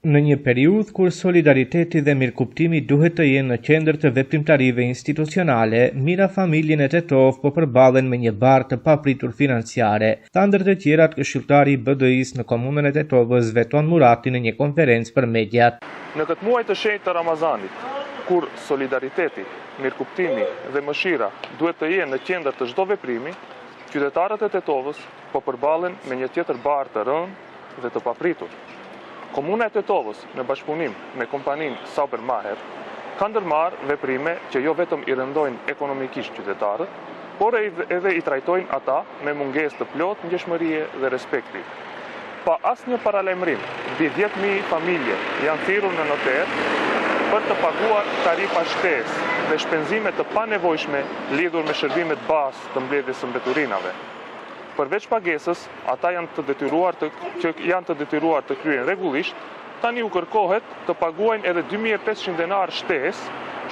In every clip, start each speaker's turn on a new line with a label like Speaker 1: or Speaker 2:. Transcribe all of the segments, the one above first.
Speaker 1: Në një periudhë kur solidariteti dhe mirëkuptimi duhet të jenë në qendër të veprimtarive institucionale, mira familjen e Tetov po përballen me një barë të papritur financiare. Ta ndër të tjerat, këshilltari i BDI-s në komunën e Tetovës, Veton Murati, në një konferencë për mediat.
Speaker 2: Në këtë muaj të shenjtë të Ramazanit, kur solidariteti, mirëkuptimi dhe mëshira duhet të jenë në qendër të çdo veprimi, qytetarët e Tetovës po përballen me një tjetër barë të rëndë dhe të papritur. Komuna e Tetovës, në bashkëpunim me kompaninë Sauber Maher, ka ndërmarrë veprime që jo vetëm i rëndojnë ekonomikisht qytetarët, por edhe i trajtojnë ata me mungesë të plotë ndjeshmërie dhe respekti. Pa asnjë paralajmërim, mbi 10.000 familje janë thirrur në noter për të paguar tarifa shtesë dhe shpenzime të panevojshme lidhur me shërbimet bazë të mbledhjes së mbeturinave. Përveç pagesës, ata janë të detyruar të kryen rregullisht, tani u kërkohet të paguajnë edhe 2.500 denar shtesë,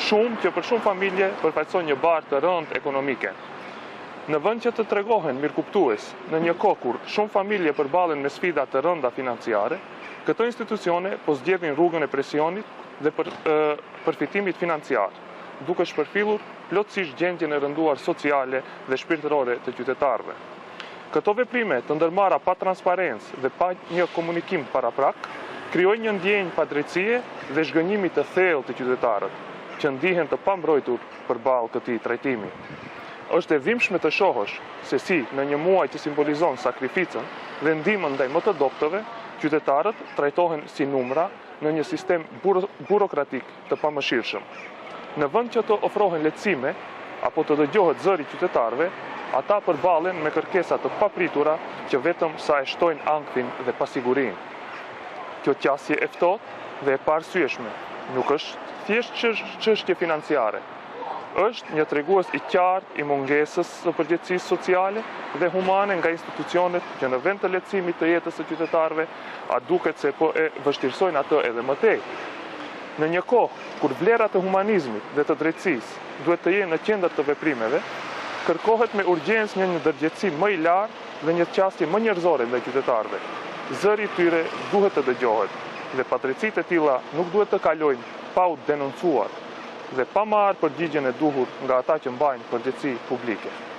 Speaker 2: shumë që për shumë familje përfaqëson një barë të rëndë ekonomike. Në vend që të tregohen mirëkuptues në një kohë kur shumë familje përballen me sfida të rënda financiare, këto institucione po zgjedhin rrugën e presionit dhe përfitimit financiar, duke shpërfillur plotësisht gjendjen e rënduar sociale dhe shpirtërore të qytetarëve. Këto veprime të ndërmarra pa transparencë dhe pa një komunikim paraprak, krijojnë një ndjenjë padrejtësie dhe zhgënjimi të thellë të qytetarët, që ndihen të pambrojtur përballë këtij trajtimi. Është e dhimbshme të shohësh se si në një muaj që simbolizon sakrificën dhe ndihmën ndaj më të dobtëve, qytetarët trajtohen si numra në një sistem burokratik të pamëshirshëm. Në vend që të ofrohen lehtësime apo të dëgjohet zëri i qytetarëve, ata përballen me kërkesa të papritura që vetëm sa e shtojnë ankthim dhe pasigurinë. Kjo qasje e ftohtë dhe e paarsyeshme nuk është thjesht çështje financiare. Është një tregues i qartë i mungesës së përgjegjësisë sociale dhe humane nga institucionet që në vend të lehtësimit të jetës së qytetarëve, duket se po e vështirësojnë atë edhe më tej. Në një kohë kur vlerat e humanizmit dhe të drejtësisë duhet të jenë në qendër të veprimeve, kërkohet me urgjencë një ndërgjegjësim më i lartë dhe një qasje më njerëzore ndaj qytetarëve. Zëri i tyre duhet të dëgjohet dhe padrejtësitë e tilla nuk duhet të kalojnë pa u denoncuar dhe pa marrë përgjigjen e duhur nga ata që mbajnë përgjegjësi publike.